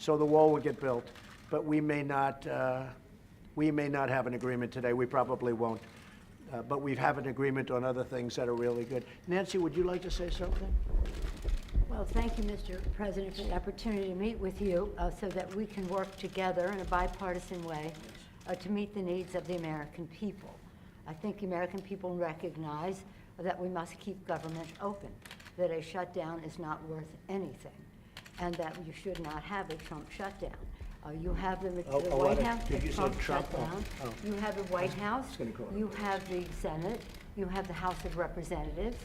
so the wall will get built. But we may not have an agreement today. We probably won't. But we have an agreement on other things that are really good. Nancy, would you like to say something? Well, thank you, Mr. President, for the opportunity to meet with you so that we can work together in a bipartisan way to meet the needs of the American people. I think the American people recognize that we must keep government open, that a shutdown is not worth anything, and that you should not have a Trump shutdown. You have the White House, did the you say Trump Trump? shutdown. Oh. You have the White House. gonna call it. You have the Senate. You have the House of Representatives.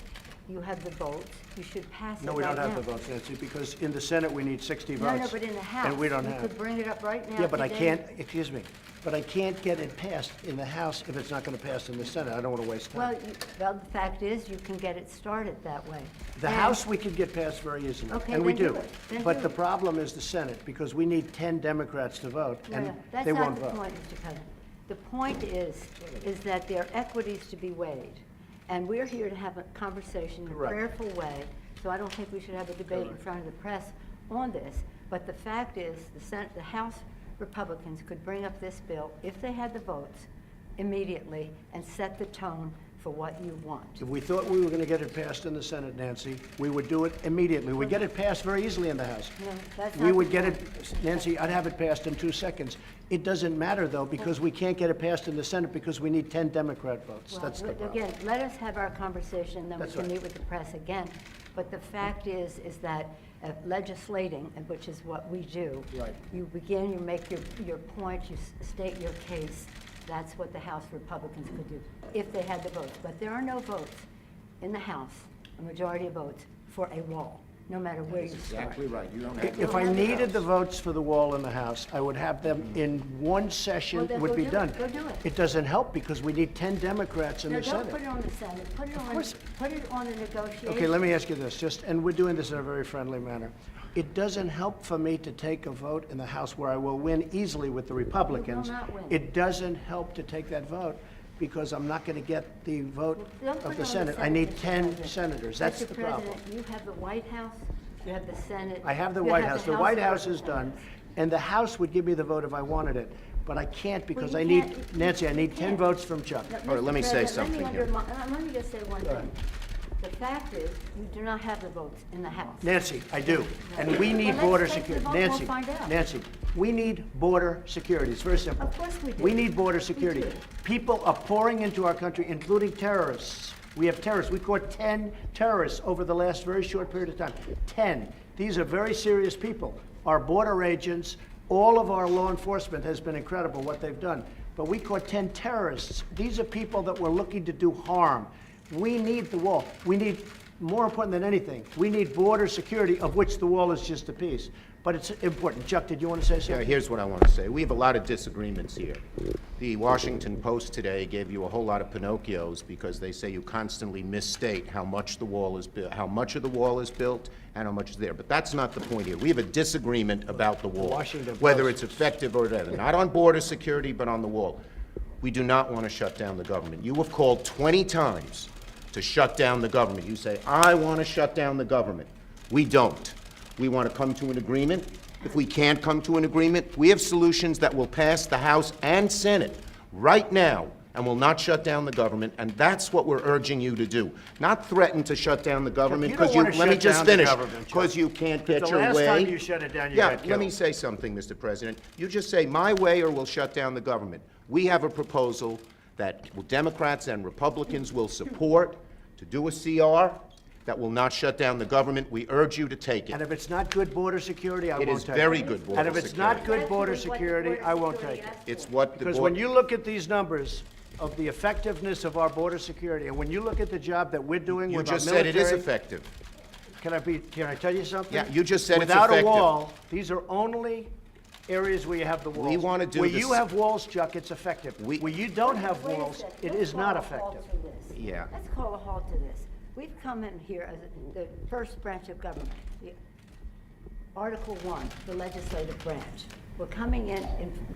You have the votes. You should pass it No, we right don't have now. the votes, Nancy, because in the Senate, we need 60 votes. No, but in the House. And we don't You have. could bring it up right now. Yeah, but I today. can't, excuse me, but I can't get it passed in the House if it's not going to pass in the Senate. I don't want to waste Well, time. well, the fact is, you can get it started that way. The And- House, we could get passed very easily. Okay, And we then do do. it. Then But do the it. problem is the Senate, because we need 10 Democrats to vote, No, and no, that's they not won't the vote. point, Mr. President. The point is that there are equities to be weighed. And we're here to have a conversation in a Correct. prayerful way, so I don't think we should have a debate in front of the press on this. But the fact is, the House Republicans could bring up this bill, if they had the votes, immediately and set the tone for what you want. If we thought we were going to get it passed in the Senate, Nancy, we would do it immediately. We'd get it passed very easily in the House. No, that's We not would the get point. it, Nancy, I'd have it passed in 2 seconds. It doesn't matter, though, because we can't get it passed in the Senate because we need 10 Democrat votes. Well, That's the problem. again, let us have our conversation, then we That's can right. meet with the press again. But the fact is that legislating, and which is what we do. Right. You begin, you make your point, you state your case. That's what the House Republicans could do, if they had the votes. But there are no votes in the House, a majority of votes, for a wall, no matter where you start. Exactly right. You don't have. If I needed the votes for the wall in the House, I would have them in one session, Well, then it would go be do it. done. Go do it. It doesn't help because we need 10 Democrats in No, the don't put Senate. it on the Senate, put course. it on the negotiation. Okay, let me ask you this, and we're doing this in a very friendly manner. It doesn't help for me to take a vote in the House where I will win easily with the Republicans. not win. It doesn't help to take that vote because I'm not going to get the vote Don't put of it the on Senate. I Senate, need Mr. 10 President. senators. That's the problem. Mr. President, you have the White House, you have the Senate. I have the you White House. The White of House is done, Representatives. and the House would give me the vote if I wanted it. But I can't because you I need, can't- Nancy, I you need 10 can't. votes from Chuck. No, All right, let me Mr. say President, something here. Let me just say one thing. The fact is, you do not have the votes in the House. Nancy, I do. And we need Well, let's border take the security. vote, we'll Nancy, find out. Nancy, we need border security. It's very simple. Of course we do. We need border We security. do. People are pouring into our country, including terrorists. We have terrorists. We caught 10 terrorists over the last very short period of time. 10. These are very serious people. Our border agents, all of our law enforcement has been incredible what they've done. But we caught 10 terrorists. These are people that were looking to do harm. We need the wall. We need, more important than anything, we need border security, of which the wall is just a piece. But it's important. Chuck, did you want to say Yeah, something? here's what I want to say. We have a lot of disagreements here. The Washington Post today gave you a whole lot of Pinocchios because they say you constantly misstate how much the wall is built, how much of the wall is built, and how much is there. But that's not the point here. We have a disagreement about the wall, Washington whether Post. it's effective or whatever. Not on border security, but on the wall. We do not want to shut down the government. You have called 20 times to shut down the government. You say, I want to shut down the government. We don't. We want to come to an agreement. If we can't come to an agreement, we have solutions that will pass the House and Senate right now and will not shut down the government, and that's what we're urging you to do. Not threaten to shut down the government, you don't because you, wanna let me shut just down the finish, government, Chuck. because you can't get The your last way. time you shut it down, you got Yeah, let killed. me say something, Mr. President. You just say, my way or we'll shut down the government. We have a proposal that Democrats and Republicans will support to do a CR that will not shut down the government. We urge you to take And it. if it's not good border security, I It won't is take it. very good border And if it's not security. good border That's what the security, border I won't security take it. asks It's for. what the Because board. when you look at these numbers of the effectiveness of our border security, and when you look at the job that we're doing You with our just said it is military- effective. Can I tell you something? Yeah, you just said it's Without a effective. wall, these are only areas where you have the walls. We wanna do Where this- you have walls, Chuck, it's effective. Where you don't have Wait a walls, second. it Let's is not call a halt effective. to this. Yeah. Let's call a halt to this. We've come in here as the first branch of government. Article 1, the legislative branch. We're coming in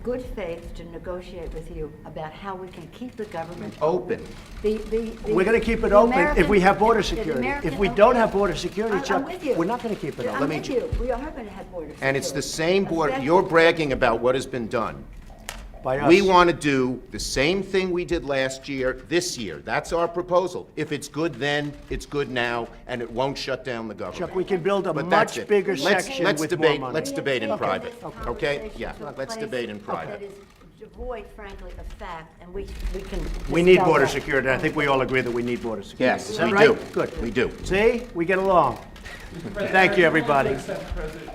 good faith to negotiate with you about how we can keep the government Open. We're going to keep it open if we have border security. If we don't have border security, I'm Chuck, with you. we're not going to keep it I'm open. with you. We are going to have border security. And it's the same border, Effective. you're bragging about what has been done. By us. We want to do the same thing we did last year, this year. That's our proposal. If it's good then, it's good now, and it won't shut down the government. Chuck, we can build a But that's much it. bigger Let's- section let's with debate- more money. let's debate in We have private, taken this okay? conversation Yeah, to a let's place debate in private. That is devoid, frankly, of fact, and we can. We need dispel border that. security. I think we all agree that we need border security. Yes, Is that we right? do. Good. We do. See, we get along. Thank you, everybody. Mr. President,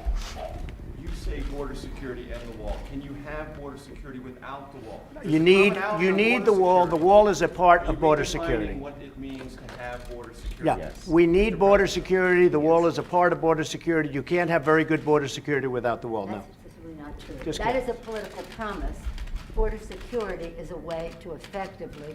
you say border security and the wall. Can you have border security without the wall? You need Commonality the on wall. The security. wall is a part Are you of border redefining security. what it means to have border security? Yeah, we need border security. The wall is a part of border security. You can't have very good border security without the wall, no. That's simply not true. Just That kidding. is a political promise. Border security is a way to effectively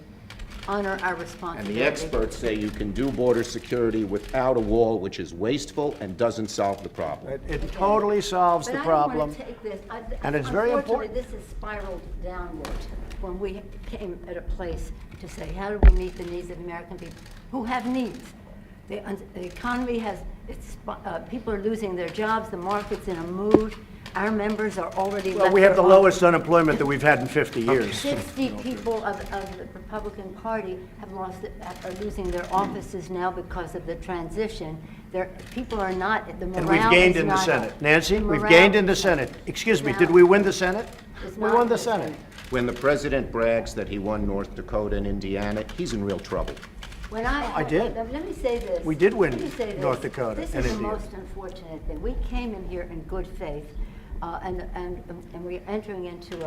honor our And responsibility. the experts say you can do border security without a wall, which is wasteful and doesn't solve the problem. It totally solves the But I don't problem. want to take this, And it's very unfortunately, important. this has spiraled downward when we came at a place to say, how do we meet the needs of American people who have needs? The economy has, people are losing their jobs, the market's in a mood, our members are already Well, left we have their the lowest offices. unemployment that we've had in 50 years. 60 people of the Republican Party are losing their offices now because of the transition. People are not, the morale And we've gained is in the not Senate. up. Nancy, The we've morale gained in the Senate. Excuse me, did we win the Senate? is We not won in the Senate. When the president brags that he won North Dakota and Indiana, he's in real trouble. When I did. Let me say this. We did win Let me say this. North Dakota This and is the Indiana. most unfortunate thing. We came in here in good faith, and we're entering into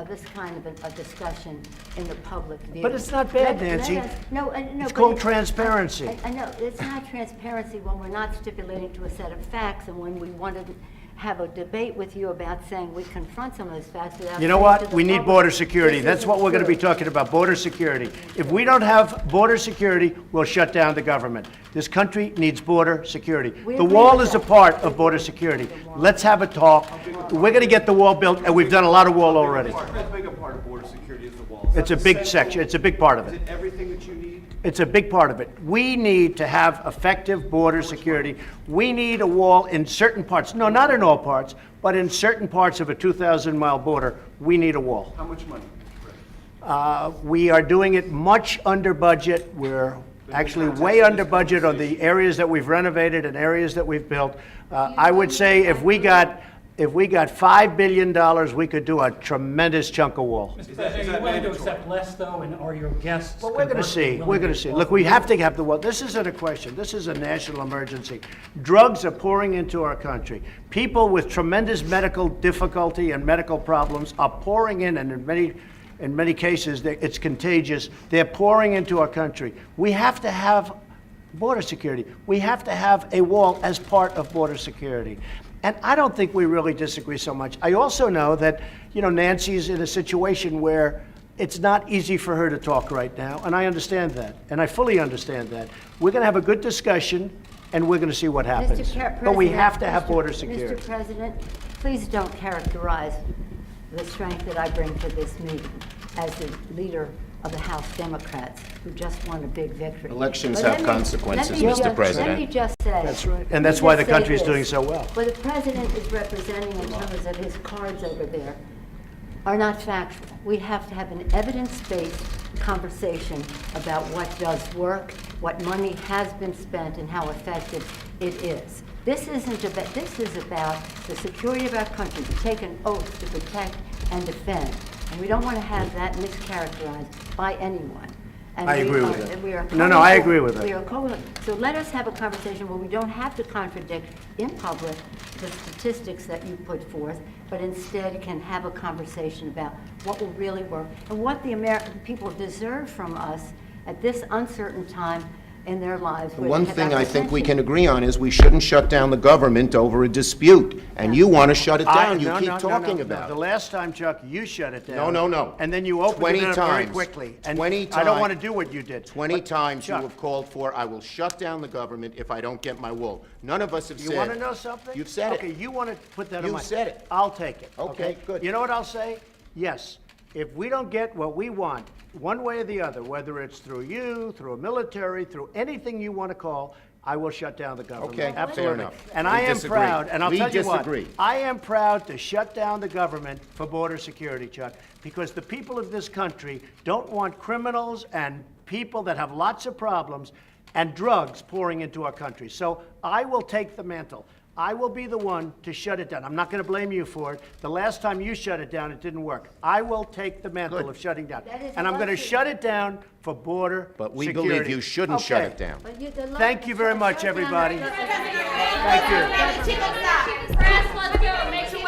this kind of a discussion in the public view. But it's not bad, Nancy. No, It's but called transparency. I know, it's not transparency when we're not stipulating to a set of facts, and when we want to have a debate with you about saying we confront some of those facts without. You know saying what? to the We need public, border security. this That's isn't what we're going to be true. talking about, border security. If we don't have border security, we'll shut down the government. This country needs border security. We The agree wall with is a that. part of border security. Let's have a talk. We're going to get the wall built, and we've done a lot of wall already. How big a part of border security is the wall? Is It's that a big the section. central- It's a big part of Is it. it everything that you need? It's a big part of it. We need to have effective border security. We need a wall in certain parts. No, not in all parts, but in certain parts of a 2,000-mile border, we need a wall. How much money? We are doing it much under budget. We're actually way under budget on the areas that we've renovated and areas that we've built. I would say if we got $5 billion, we could do a tremendous chunk of wall. Mr. President, are you willing to accept less, though, and are your guests? Well, we're going to see. conversely We're going willing to see. Look, we have to have the wall. This isn't a question. This is a national emergency. Drugs are pouring into our country. People with tremendous medical difficulty and medical problems are pouring in, and in many cases, it's contagious. They're pouring into our country. We have to have border security. We have to have a wall as part of border security. And I don't think we really disagree so much. I also know that, Nancy's in a situation where it's not easy for her to talk right now, and I understand that, and I fully understand that. We're going to have a good discussion, and we're going to see what happens. But we have to have border security. Mr. President, please don't characterize the strength that I bring to this meeting as the leader of the House Democrats who just won a big victory. Elections But have consequences, let me Mr. just- President. Let me just say. That's right. And that's why the country's doing so well. What the president is representing in terms of his cards over there are not factual. We have to have an evidence-based conversation about what does work, what money has been spent, and how effective it is. This is about the security of our country. We take an oath to protect and defend, and we don't want to have that mischaracterized by anyone. And I we agree are- with that. and we are No, I co-equal- agree with that. we are co- So let us have a conversation where we don't have to contradict in public the statistics that you put forth, but instead can have a conversation about what will really work and what the American people deserve from us at this uncertain time in their lives. The one thing I think we can agree on is we shouldn't shut down the government over a dispute, and you want to shut it down. You No, keep no, no, talking no. about The it. last time, Chuck, you shut it down. No, no, no. And then you opened 20 it up very times. quickly. And 20 I don't times. want to do what you did. 20 But, times you Chuck, have called for, I will shut down the government if I don't get my wool. None of us have said. You want to know something? You've said Okay, it. you want to put that on You've my... said it. I'll take it. Okay, good. You know what I'll say? Yes. If we don't get what we want, one way or the other, whether it's through you, through a military, through anything you want to call, I will shut down the government. Okay, fair Absolutely. enough. And We I am disagree. proud, and I'll We tell you what, disagree. I am proud to shut down the government for border security, Chuck, because the people of this country don't want criminals and people that have lots of problems and drugs pouring into our country. So I will take the mantle. I will be the one to shut it down. I'm not going to blame you for it. The last time you shut it down, it didn't work. I will take the mantle Good. of shutting down. That is And I'm going to luxury. shut it down for border But we security. believe you shouldn't shut Okay. it down. But you- the Thank you very much, shut down everybody. the- Thank you. Chief of Staff. Press, let's go. Make sure